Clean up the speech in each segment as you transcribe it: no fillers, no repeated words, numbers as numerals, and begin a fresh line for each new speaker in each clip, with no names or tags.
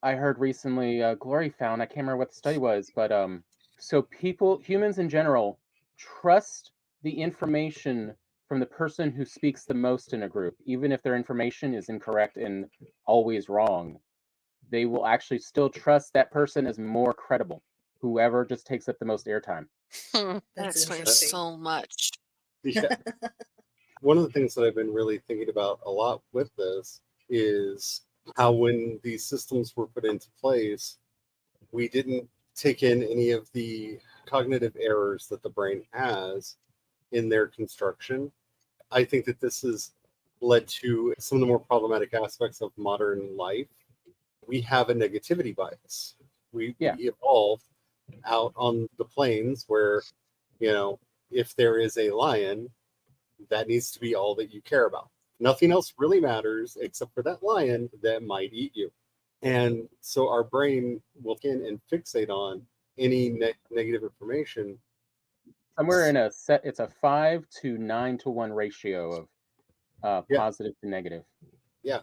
I heard recently, Glory found, I can't remember what the study was, but so humans in general, trust the information from the person who speaks the most in a group, even if their information is incorrect and always wrong. They will actually still trust that person as more credible, whoever just takes up the most airtime.
That
That's
explains
interesting.
so much.
Yeah. One of the things that I've been really thinking about a lot with this is how when these systems were put into place, we didn't take in any of the cognitive errors that the brain has in their construction. I think that this has led to some of the more problematic aspects of modern life. We have a negativity bias.
Yeah.
We evolved out on the plains where, you know, if there is a lion, that needs to be all that you care about. Nothing else really matters except for that lion that might eat you. And so our brain will in and fixate on any negative information.
Somewhere in a set, it's a 5 to 9 to 1 ratio of
Yeah,
positive to negative.
yeah.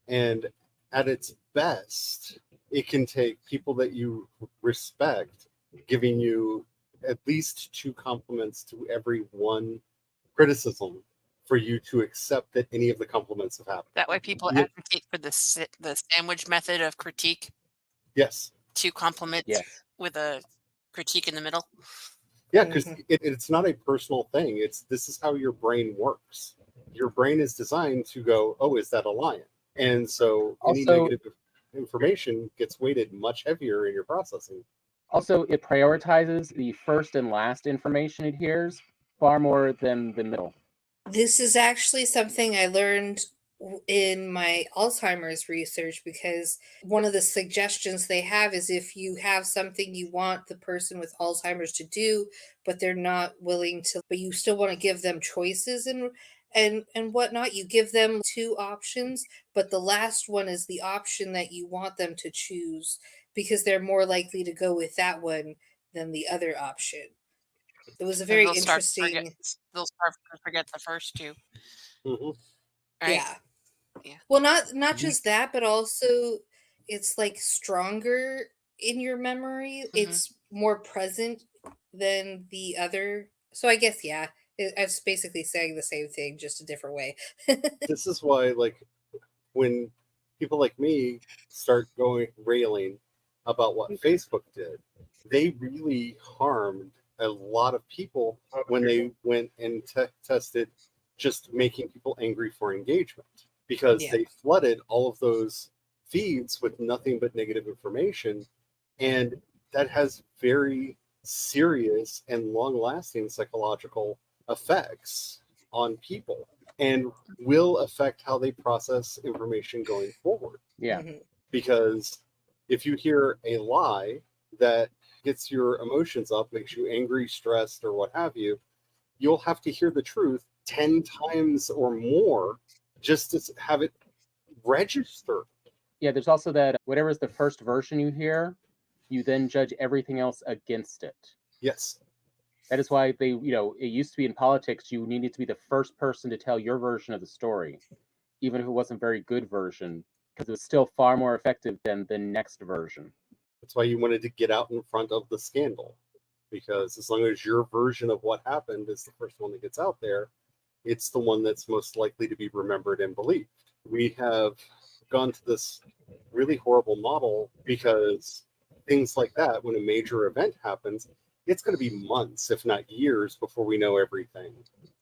And at its best, it can take people that you respect giving you at least two compliments to every one criticism for you to accept that any of the compliments have happened.
That way, people
Yeah.
advocate for the sandwich method of critique.
Yes.
2 compliments
Yes.
with a critique in the middle.
Yeah, because it's not a personal thing. This is how your brain works. Your brain is designed to go, oh, is that a lion? And so any
Also,
negative information gets weighted much heavier in your processing.
Also, it prioritizes the first and last information it hears far more than the middle.
This is actually something I learned in my Alzheimer's research, because one of the suggestions they have is if you have something you want the person with Alzheimer's to do, but they're not willing to, but you still want to give them choices and whatnot, you give them two options, but the last one is the option that you want them to choose because they're more likely to go with that one than the other option. It was a
So
very interesting.
they'll start to forget the first 2,
Mm-hmm.
right?
Yeah.
Yeah.
Well, not
We
just that, but also it's like stronger in your memory.
Mhm.
It's more present than the other. So I guess yeah, I was basically saying the same thing, just a different way.
This is why, like, when people like me start going railing about what Facebook did, they really harmed a lot of people when they went and tested just making people angry for engagement because
Yeah.
they flooded all of those feeds with nothing but negative information. And that has very serious and long lasting psychological effects on people and will affect how they process information going forward.
Yeah.
Hmm.
Because if you hear a lie that gets your emotions up, makes you angry, stressed, or what have you, you'll have to hear the truth 10 times or more just to have it register.
Yeah, there's also that whatever is the first version you hear, you then judge everything else against it.
Yes.
That is why it used to be in politics, you needed to be the first person to tell your version of the story, even if it wasn't a very good version, because it was still far more effective than the next version.
That's why you wanted to get out in front of the scandal. Because as long as your version of what happened is the first one that gets out there, it's the one that's most likely to be remembered and believed. We have gone to this really horrible model because things like that, when a major event happens, it's going to be months, if not years, before we know everything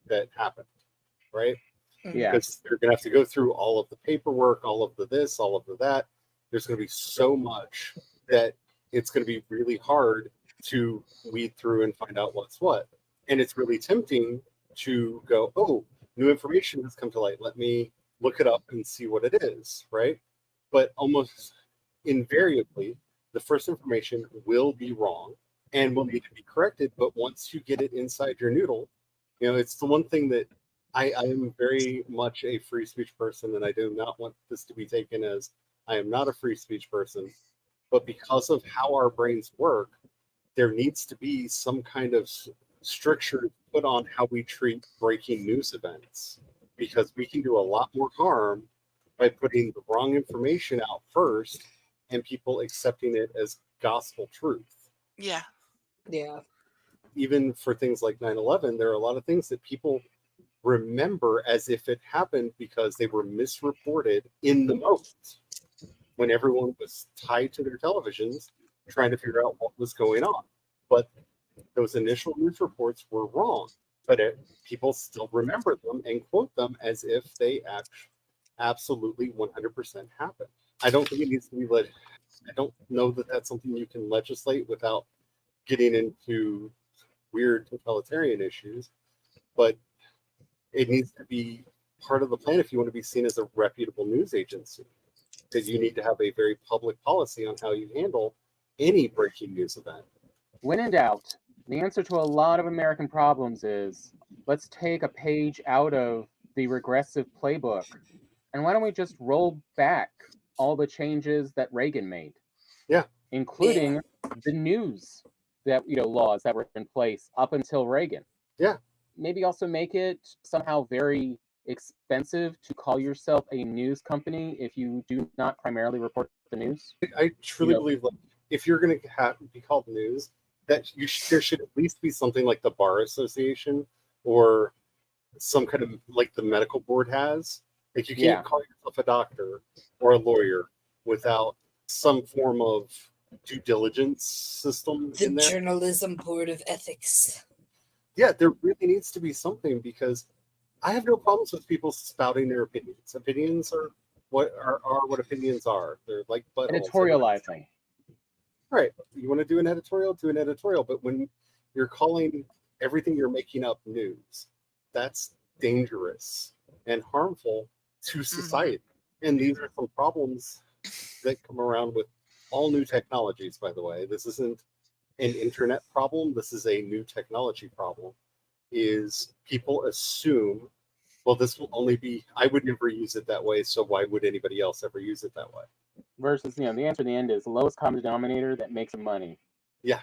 that happened, right?
Hmm.
Yeah.
Because they're going to have to go through all of the paperwork, all of the this, all of the that. There's going to be so much that it's going to be really hard to weed through and find out what's what. And it's really tempting to go, oh, new information has come to light. Let me look it up and see what it is, right? But almost invariably, the first information will be wrong and will need to be corrected. But once you get it inside your noodle, it's the one thing that I am very much a free speech person, and I do not want this to be taken as I am not a free speech person. But because of how our brains work, there needs to be some kind of stricture put on how we treat breaking news events because we can do a lot more harm by putting the wrong information out first and people accepting it as gospel truth.
Yeah.
Yeah.
Even for things like 9/11, there are a lot of things that people remember as if it happened because they were misreported in the moment when everyone was tied to their televisions trying to figure out what was going on. But those initial news reports were wrong, but people still remember them and quote them as if they absolutely 100% happened. I don't think it needs to be I don't know that that's something you can legislate without getting into weird totalitarian issues, but it needs to be part of the plan if you want to be seen as a reputable news agency. That you need to have a very public policy on how you handle any breaking news event.
When in doubt, the answer to a lot of American problems is let's take a page out of the regressive playbook, and why don't we just roll back all the changes that Reagan made?
Yeah.
Including the news that laws that were in place up until Reagan.
Yeah.
Maybe also make it somehow very expensive to call yourself a news company if you do not primarily report the news.
I truly believe that if you're going to be called news, that there should at least be something like the Bar Association or some kind of like the medical board has. Like you can't call yourself a doctor or a lawyer without some form of due diligence system in there.
The Journalism Board of Ethics.
Yeah, there really needs to be something because I have no problems with people spouting their opinions. Opinions are what opinions are. They're like
editorializing.
Right. You want to do an editorial, do an editorial. But when you're calling everything you're making up news, that's dangerous and harmful to society. Mm-hmm. And these are some problems that come around with all new technologies, by the way. This isn't an internet problem. This is a new technology problem. Is people assume, well, this will only be, I would never use it that way, so why would anybody else ever use it that way?
Versus, the answer in the end is lowest common denominator that makes them money.
Yeah.